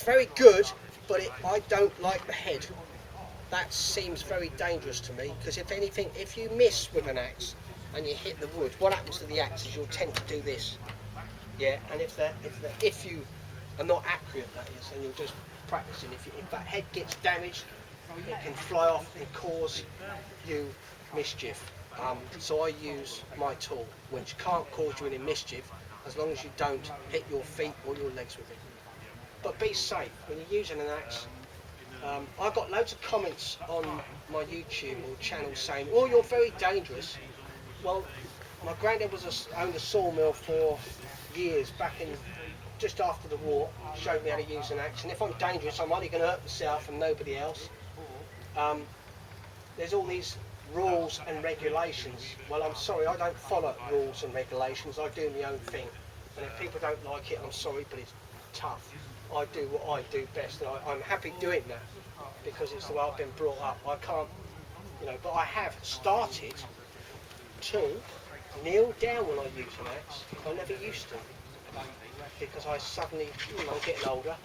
very good, but I don't like the head. That seems very dangerous to me, because if anything, if you miss with an axe and you hit the wood, what happens to the axe is you'll tend to do this. Yeah, and if you are not accurate, that is, and you're just practicing, if that head gets damaged, it can fly off and cause you mischief. So I use my tool, which can't cause you any mischief as long as you don't hit your feet or your legs with it. But be safe when you're using an axe. I got loads of comments on my YouTube or channel saying, "Oh, you're very dangerous." Well, my granddad owned a sawmill for years, back in just after the war. Showed me how to use an axe, and if I'm dangerous, I'm only going to hurt myself and nobody else. There's all these rules and regulations. Well, I'm sorry, I don't follow rules and regulations. I do my own thing, and if people don't like it, I'm sorry, but it's tough. I do what I do best, and I'm happy doing that because it's the way I've been brought up. I can't, but I have started to kneel down when I use an axe. I never used to, because I suddenly, I'm getting older,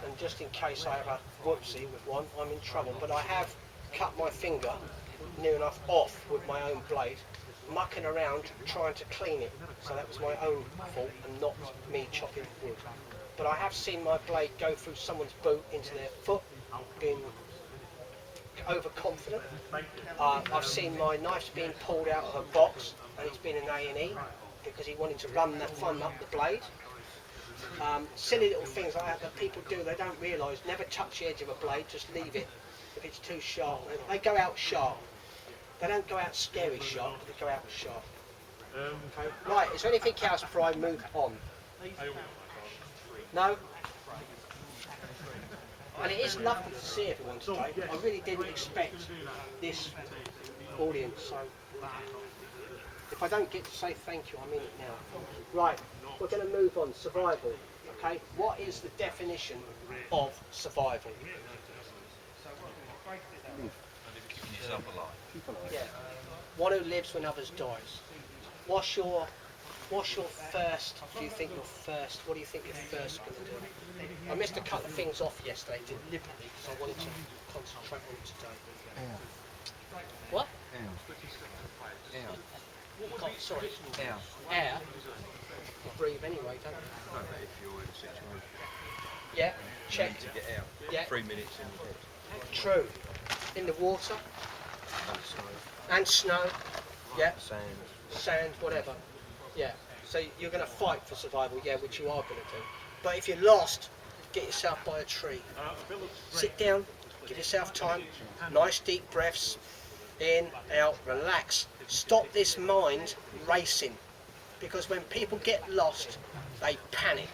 and just in case I have a whoopsie with one, I'm in trouble. But I have cut my finger near enough off with my own blade, mucking around trying to clean it. So that was my own fault and not me chopping wood. But I have seen my blade go through someone's boot into their foot, being overconfident. I've seen my knives being pulled out of a box and it's been an A&E because he wanted to run the thumb up the blade. Silly little things like that people do, they don't realise. Never touch the edge of a blade, just leave it if it's too sharp. They go out sharp. They don't go out scary sharp, they go out sharp. Okay. Right, is there anything else before I move on? No? And it is lovely to see everyone today. I really didn't expect this audience, so if I don't get to say thank you, I mean it now. Right, we're going to move on. Survival. Okay, what is the definition of survival? Keeping yourself alive. Yeah, one who lives when others dies. What's your first? Do you think your first? What do you think your first going to do? I missed a couple of things off yesterday deliberately because I wanted to concentrate on today. Air. What? Air. Oh, sorry. Air. Air. You breathe anyway, don't you? No, but if you're in a situation, Yeah. you Check. need to get out. Yeah. 3 minutes in the bed. True. In the water And snow, and snow. Yeah. sand. Sand, whatever. Yeah. So you're going to fight for survival, yeah, which you are going to do. But if you're lost, get yourself by a tree. Sit down, give yourself time, nice deep breaths, in, out, relax. Stop this mind racing, because when people get lost, they panic,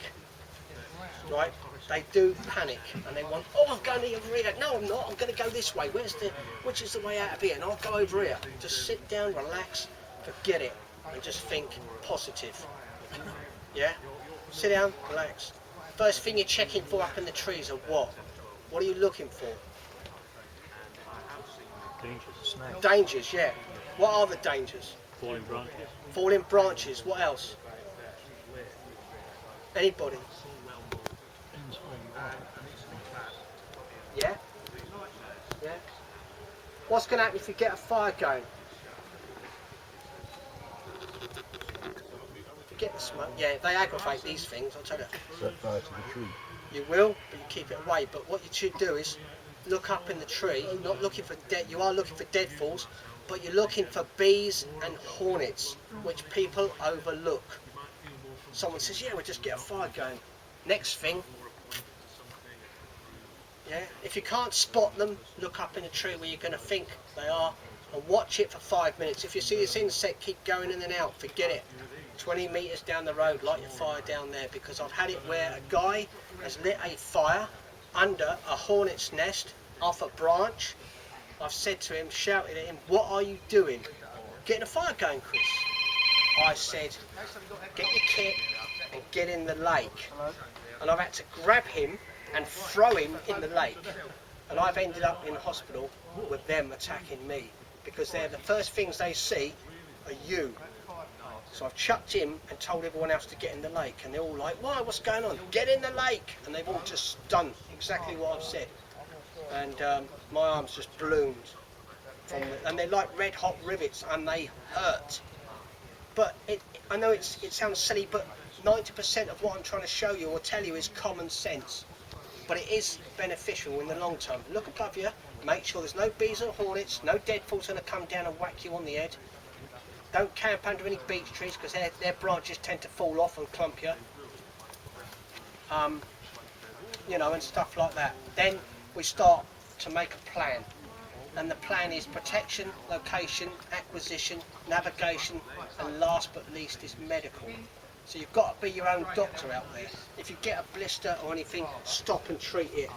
right? They do panic, and they want, oh, I'm going over here. No, I'm not. I'm going to go this way. Which is the way out of here? And I'll go over here. Just sit down, relax, forget it, and just think positive. Yeah? Sit down, relax. First thing you're checking for up in the trees are what? What are you looking for? Dangers. Dangers, yeah. What are the dangers? Falling branches. Falling branches. What else? Anybody? Yeah? Yeah? What's going to happen if you get a fire going? Get the smoke. Yeah, they aggravate these things, I'll tell you. Set fire to the tree. You will, but you keep it away. But what you should do is look up in the tree, not looking for you are looking for deadfalls, but you're looking for bees and hornets, which people overlook. Someone says, yeah, we'll just get a fire going. Next thing, yeah, if you can't spot them, look up in a tree where you're going to think they are, and watch it for 5 minutes. If you see this insect keep going in and out, forget it. 20 metres down the road, light your fire down there, because I've had it where a guy has lit a fire under a hornet's nest off a branch. I've said to him, shouted at him, what are you doing? Getting a fire going, Chris. I said, get your kit and get in the lake. And I've had to grab him and throw him in the lake. And I've ended up in hospital with them attacking me, because they're the first things they see are you. So I've chucked him and told everyone else to get in the lake, and they're all like, why, what's going on? Get in the lake! And they've all just done exactly what I've said. And my arms just bloomed. And they're like red hot rivets, and they hurt. But I know it sounds silly, but 90% of what I'm trying to show you or tell you is common sense. But it is beneficial in the long term. Look above you, make sure there's no bees or hornets, no deadfalls going to come down and whack you on the head. Don't camp under any beech trees because their branches tend to fall off and clump you. You know, and stuff like that. Then we start to make a plan. And the plan is protection, location, acquisition, navigation, and last but least is medical. So you've got to be your own doctor out there. If you get a blister or anything, stop and treat it.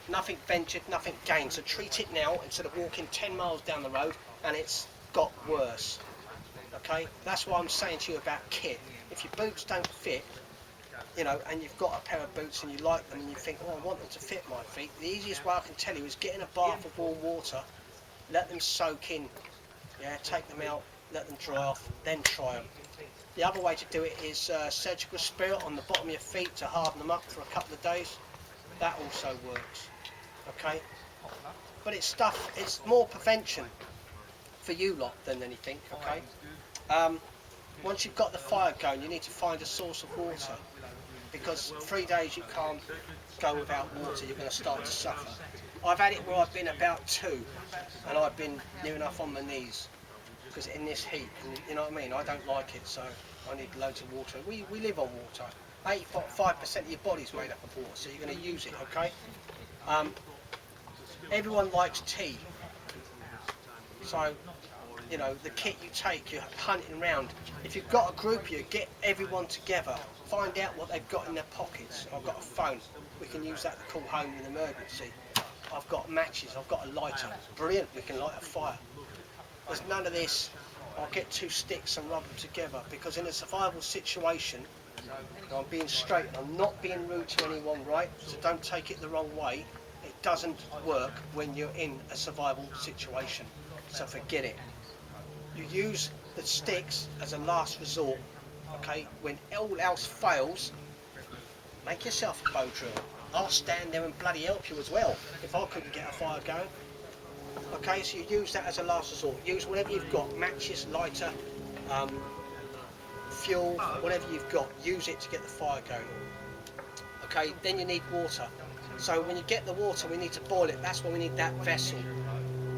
Nothing ventured, nothing gained. So treat it now instead of walking 10 miles down the road and it's got worse. Okay? That's why I'm saying to you about kit. If your boots don't fit, you know, and you've got a pair of boots and you like them and you think, oh, I want them to fit my feet, the easiest way I can tell you is get in a bath of warm water, let them soak in, yeah, take them out, let them dry off, then try them. The other way to do it is surgical spirit on the bottom of your feet to harden them up for a couple of days. That also works, okay? But it's more prevention for you lot than anything, okay? Once you've got the fire going, you need to find a source of water, because 3 days you can't go without water, you're going to start to suffer. I've had it where I've been about 2 and I've been near enough on my knees, because in this heat, you know what I mean, I don't like it, so I need loads of water. We live on water. 85% of your body's made up of water, so you're going to use it, okay? Everyone likes tea, so you know, the kit you take, you're hunting around. If you've got a group of you, get everyone together, find out what they've got in their pockets. I've got a phone, we can use that to call home in an emergency. I've got matches, I've got a lighter, brilliant, we can light a fire. There's none of this, I'll get 2 sticks and rub them together, because in a survival situation, I'm being straight and I'm not being rude to anyone, right? So don't take it the wrong way. It doesn't work when you're in a survival situation, so forget it. You use the sticks as a last resort, okay? When all else fails, make yourself a bow drill. I'll stand there and bloody help you as well if I couldn't get a fire going. Okay, so you use that as a last resort. Use whatever you've got, matches, lighter, fuel, whatever you've got, use it to get the fire going. Okay, then you need water. So when you get the water, we need to boil it. That's when we need that vessel.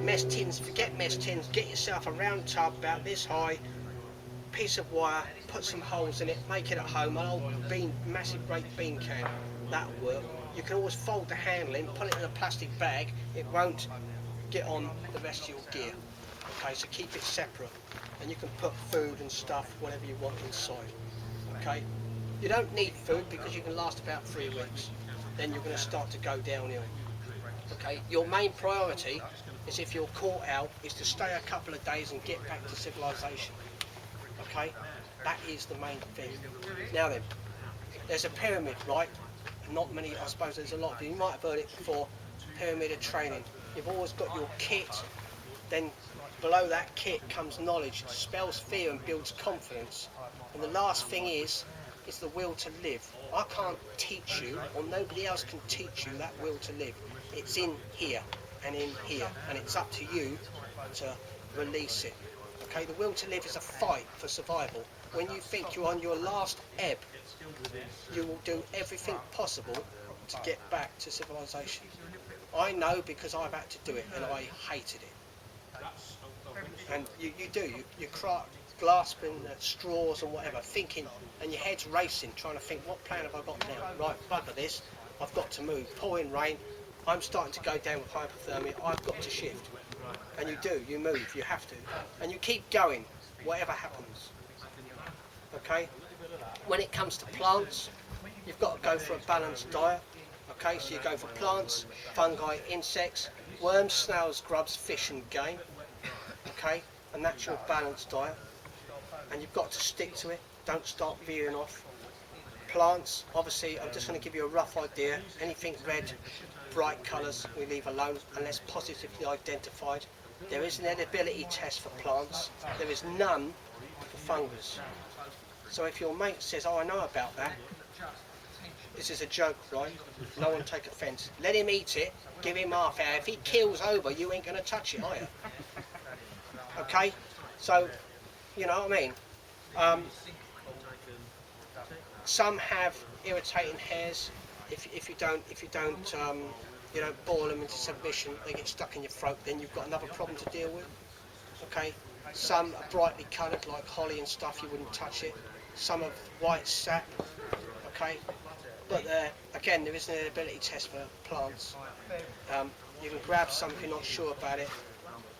Mess tins, forget mess tins, get yourself a round tub about this high, piece of wire, put some holes in it, make it at home, an old massive great bean can, that'll work. You can always fold the handle in, put it in a plastic bag, it won't get on the rest of your gear. Okay, so keep it separate, and you can put food and stuff, whatever you want inside. Okay, you don't need food because you can last about 3 weeks, then you're going to start to go downhill. Okay, your main priority is, if you're caught out, is to stay a couple of days and get back to civilization. Okay, that is the main thing. Now then, there's a pyramid, right? Not many, I suppose there's a lot of you might have heard it before, pyramid of training. You've always got your kit, then below that kit comes knowledge, dispels fear and builds confidence. And the last thing is the will to live. I can't teach you, or nobody else can teach you that will to live. It's in here and in here, and it's up to you to release it. Okay, the will to live is a fight for survival. When you think you're on your last ebb, you will do everything possible to get back to civilization. I know, because I've had to do it and I hated it. And you grasping at straws and whatever, thinking, and your head's racing, trying to think, what plan have I got now? Right, bugger this, I've got to move. Pouring rain, I'm starting to go down with hypothermia, I've got to shift. And you do, you move, you have to. And you keep going, whatever happens. Okay? When it comes to plants, you've got to go for a balanced diet. Okay, so you go for plants, fungi, insects, worms, snails, grubs, fish and game. Okay, and that's your balanced diet. And you've got to stick to it, don't start veering off. Plants, obviously, I'm just going to give you a rough idea. Anything red, bright colours, we leave alone unless positively identified. There is an edibility test for plants. There is none for fungus. So if your mate says, oh, I know about that, this is a joke, right? No one take offence. Let him eat it, give him half hour. If he keels over, you ain't going to touch it, are you? Okay? So, you know what I mean? Some have irritating hairs. If you don't boil them into submission, they get stuck in your throat. Then you've got another problem to deal with. Okay. Some are brightly coloured, like holly and stuff. You wouldn't touch it. Some are white sap. Okay. But again, there isn't an ability test for plants. You can grab some if you're not sure about it.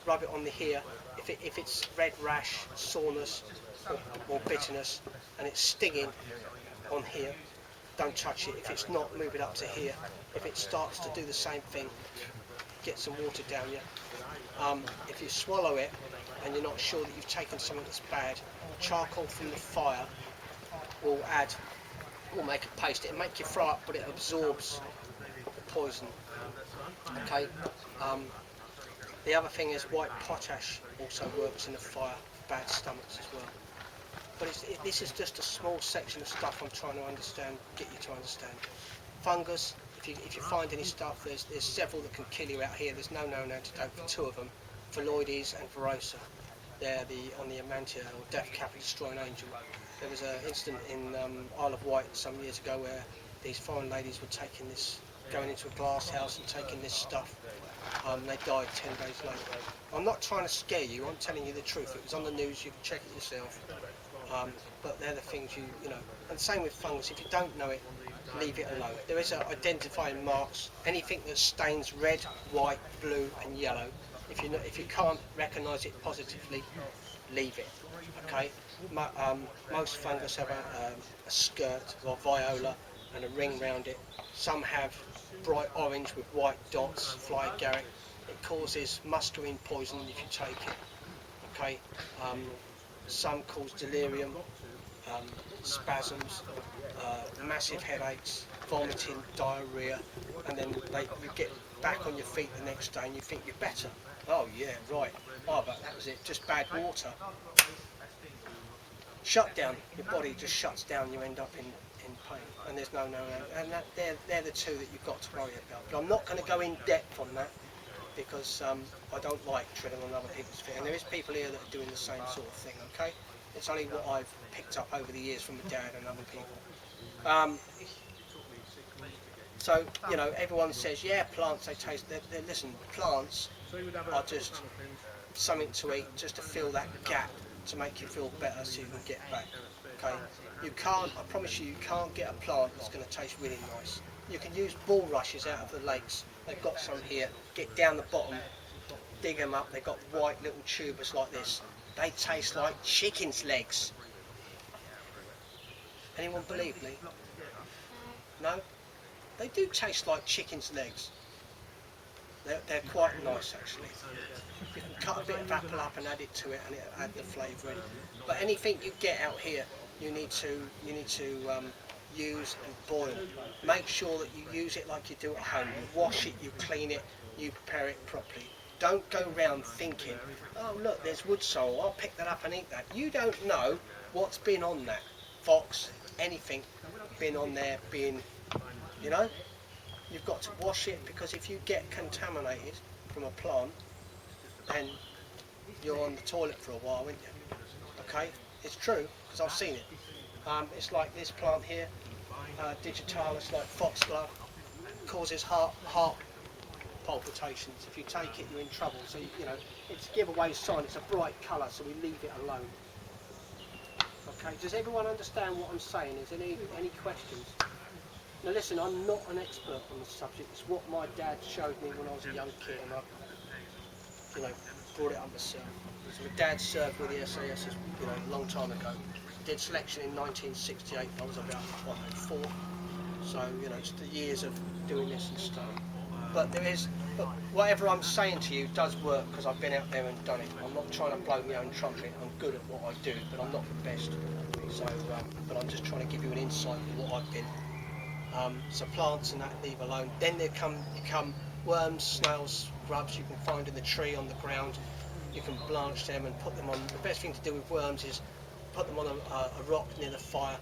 Rub it on the hair. If it's red rash, soreness, or bitterness, and it's stinging on here, don't touch it. If it's not, move it up to here. If it starts to do the same thing, get some water down you. If you swallow it and you're not sure that you've taken something that's bad, charcoal from the fire will make a paste. It'll make you throw up, but it absorbs the poison. Okay. The other thing is white potash also works in the fire for bad stomachs as well. But this is just a small section of stuff I'm trying to get you to understand. Fungus, if you find any stuff, there's several that can kill you out here. There's no known antidote for two of them, Phalloides and Verosa. They're on the Amantia, or Death Capital Destroying Angel. There was an incident in Isle of Wight some years ago where these foreign ladies were going into a glass house and taking this stuff. They died 10 days later. I'm not trying to scare you, I'm telling you the truth. It was on the news, you can check it yourself. But they're the things you know. And same with fungus, if you don't know it, leave it alone. There is identifying marks. Anything that stains red, white, blue and yellow, if you can't recognise it positively, leave it. Okay? Most fungus have a skirt or viola and a ring round it. Some have bright orange with white dots, fly agaric. It causes muscarine poison if you take it. Okay. Some cause delirium, spasms, massive headaches, vomiting, diarrhea, and then you get back on your feet the next day and you think you're better. Oh yeah, right. Oh, but that was it. Just bad water. Shut down. Your body just shuts down. You end up in pain, and there's no. And they're the two that you've got to worry about. But I'm not going to go in depth on that because I don't like treading on other people's feet. And there is people here that are doing the same sort of thing. Okay, it's only what I've picked up over the years from my dad and other people. So you know, everyone says, yeah, plants they taste. Listen, plants are just something to eat, just to fill that gap, to make you feel better, so you can get back. Okay, you can't. I promise you, you can't get a plant that's going to taste really nice. You can use bulrushes out of the lakes. They've got some here. Get down the bottom, dig them up. They've got white little tubers like this. They taste like chicken's legs. Anyone believe me? No? They do taste like chicken's legs. They're quite nice actually. You can cut a bit of apple up and add it to it, and it'll add the flavour in. But anything you get out here, you need to use and boil. Make sure that you use it like you do at home. You wash it, you clean it, you prepare it properly. Don't go round thinking, oh look, there's wood sorrel, I'll pick that up and eat that. You don't know what's been on that. Fox, anything been on there, you know? You've got to wash it, because if you get contaminated from a plant, then you're on the toilet for a while, aren't you? Okay? It's true, because I've seen it. It's like this plant here, digitalis, like foxglove, causes heart palpitations. If you take it, you're in trouble. So, you know, it's a giveaway sign. It's a bright colour, so we leave it alone. Okay, does everyone understand what I'm saying? Is there any questions? Now listen, I'm not an expert on the subject. It's what my dad showed me when I was a young kid, and I, brought it up myself. So my dad served with the SAS, a long time ago. Did selection in 1968. I was about 4. So just the years of doing this and stuff. But but whatever I'm saying to you does work, because I've been out there and done it. I'm not trying to blow my own trumpet. I'm good at what I do, but I'm not the best. So, but I'm just trying to give you an insight into what I've been. So plants and that, leave alone. Then there come worms, snails, grubs you can find in the tree, on the ground. You can blanch them and put them on. The best thing to do with worms is put them on a rock near the fire,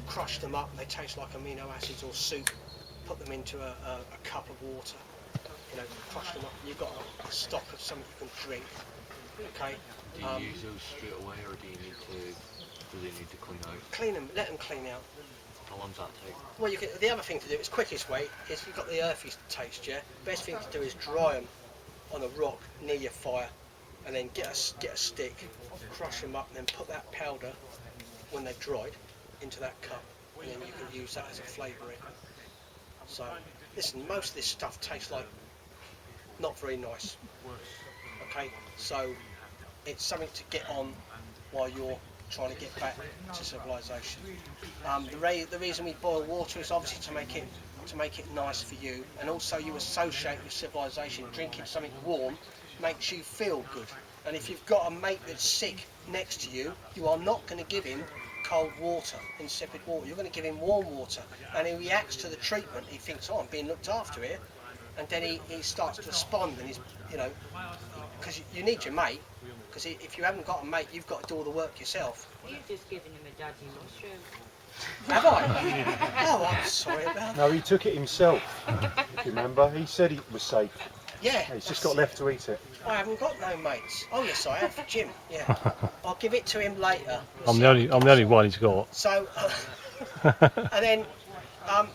crush them up, they taste like amino acids or soup, put them into a cup of water, you know, crush them up, and you've got a stock of something you can drink, okay? Do you use those straight away, or do they need to clean out? Clean them, let them clean out. How long does that take? Well, the other thing to do, it's quickest way, is you've got the earthy taste, yeah? Best thing to do is dry them on a rock near your fire, and then get a stick, crush them up, and then put that powder, when they've dried, into that cup, and then you can use that as a flavouring. So, listen, most of this stuff tastes like not very nice. Okay, so it's something to get on while you're trying to get back to civilization. The reason we boil water is obviously to make it nice for you, and also you associate with civilization. Drinking something warm makes you feel good. And if you've got a mate that's sick next to you, you are not going to give him cold water, insipid water. You're going to give him warm water, and he reacts to the treatment. He thinks, oh, I'm being looked after here, and then he starts to respond, and he's, you know, because you need your mate. Because if you haven't got a mate, you've got to do all the work yourself. You've just given him a daddy mushroom. Have I? Oh, I'm sorry about that. No, he took it himself. If you remember, he said it was safe. Yeah. He's just got left to eat it. I haven't got no mates. Oh yes, I have. Jim. Yeah. I'll give it to him later. I'm the only one he's got. So, and then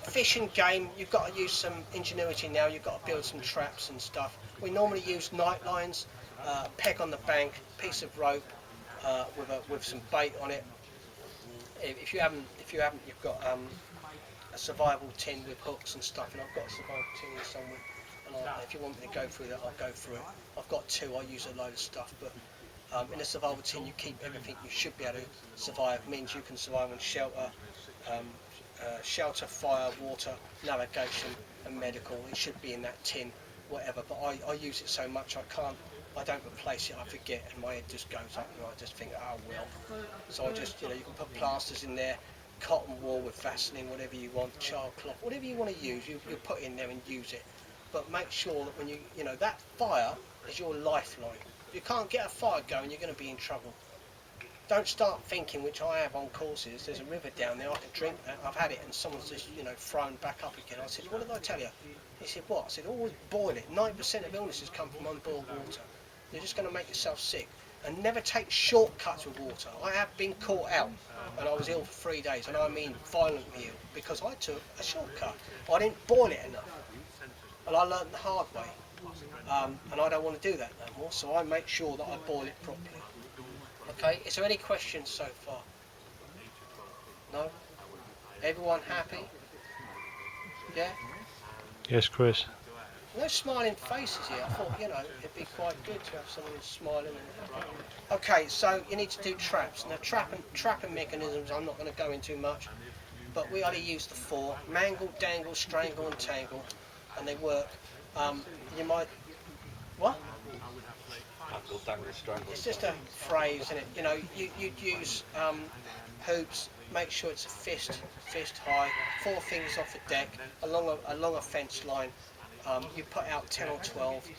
fish and game. You've got to use some ingenuity now. You've got to build some traps and stuff. We normally use night lines, peg on the bank, piece of rope with some bait on it. If you haven't, you've got a survival tin with hooks and stuff, and I've got a survival tin here somewhere. And if you want me to go through that, I'll go through it. I've got two. I use a load of stuff, but in a survival tin, you keep everything you should be able to survive. Means you can survive on shelter, fire, water, navigation, and medical. It should be in that tin, whatever. But I use it so much I don't replace it. I forget, and my head just goes up, and I just think, oh well. So I just, you know, you can put plasters in there, cotton wool with Vaseline, whatever you want, charred cloth, whatever you want to use, you put in there and use it. But make sure that when you know, that fire is your lifeline. If you can't get a fire going, you're going to be in trouble. Don't start thinking, which I have on courses, there's a river down there, I can drink that. I've had it, and someone's just, you know, thrown back up again. I said, what did I tell you? He said, what? I said, always boil it. 9% of illnesses come from unboiled water. You're just going to make yourself sick. And never take shortcuts with water. I have been caught out, and I was ill for 3 days, and I mean violently ill, because I took a shortcut. I didn't boil it enough. And I learned the hard way, and I don't want to do that no more, so I make sure that I boil it properly. Okay, is there any questions so far? No? Everyone happy? Yeah? Yes, Chris. No smiling faces here. I thought, you know, it'd be quite good to have someone who's smiling and happy. Okay, so you need to do traps. Now trapping mechanisms I'm not going to go into much, but we only use the 4. Mangle, dangle, strangle and tangle. And they work. You might... What? It's just a phrase, isn't it? You know, you'd use hoops, make sure it's a fist high, 4 fingers off the deck, along a fence line. You put out 10 or 12.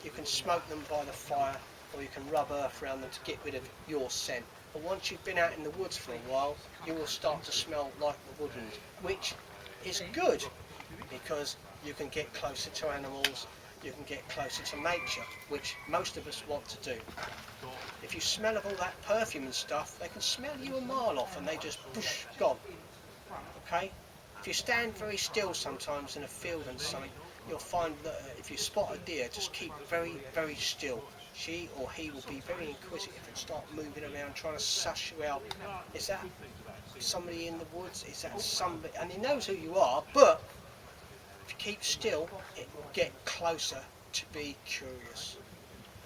You can smoke them by the fire, or you can rub earth around them to get rid of your scent. But once you've been out in the woods for a while, you will start to smell like the woodland, which is good, because you can get closer to animals, you can get closer to nature, which most of us want to do. If you smell of all that perfume and stuff, they can smell you a mile off and they just whoosh, gone. Okay? If you stand very still sometimes in a field and something, you'll find that if you spot a deer, just keep very, very still. She or he will be very inquisitive and start moving around, trying to suss you out. Is that somebody in the woods? Is that somebody? And he knows who you are, but if you keep still, it will get closer to be curious.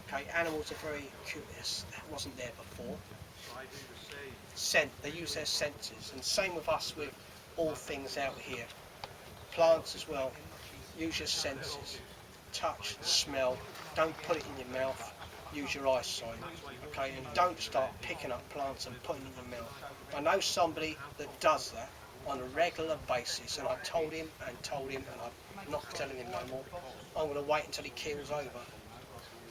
Okay, animals are very curious. That wasn't there before. Scent, they use their senses, and same with us with all things out here. Plants as well. Use your senses. Touch, smell. Don't put it in your mouth. Use your eyesight. Okay, and don't start picking up plants and putting them in your mouth. I know somebody that does that on a regular basis, and I told him, and I'm not telling him no more. I'm going to wait until he keels over.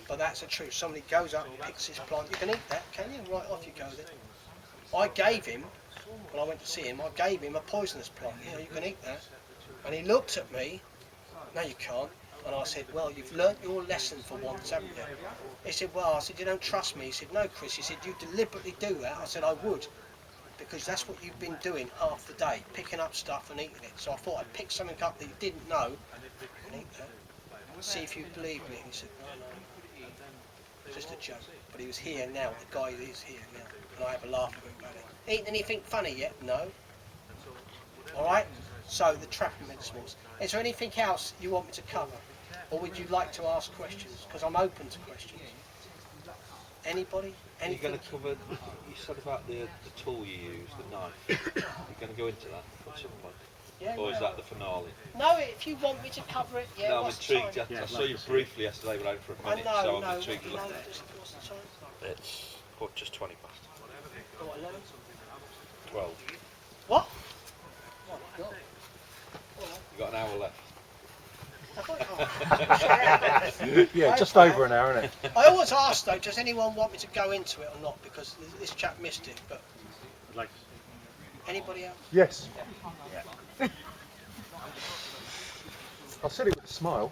But that's the truth. Somebody goes up and picks this plant. You can eat that, can you? Right off you go then. I gave him, when I went to see him, I gave him a poisonous plant. Yeah, you can eat that. And he looked at me, no you can't. And I said, well, you've learnt your lesson for once, haven't you? He said, well, I said, you don't trust me. He said, no, Chris. He said, you deliberately do that. I said, I would. Because that's what you've been doing half the day, picking up stuff and eating it. So I thought I'd pick something up that you didn't know and eat that. See if you believe me. He said, no, it's just a joke. But he was here now, the guy is here now. And I have a laugh with him about it. Eaten anything funny yet? No. Alright, so the trapping mechanisms. Is there anything else you want me to cover? Or would you like to ask questions? Because I'm open to questions. Anybody? Are you Anything? going to cover, you said about the tool you use, the knife. You're going to go into that at some point? Yeah, Or is no. that the finale? No, if you want me to cover it, yeah. No, I'm what's the intrigued. time? I saw you briefly yesterday, but out for a I minute, know, so I'm no, intrigued. no, what's the time? It's just 20 past. What, 11? 12. What? Oh my God. You've got an hour left. Yeah, just over an hour, isn't it? I always ask though, does anyone want me to go into it or not? Because this chap missed it, but anybody else? Yes. I said it with a smile.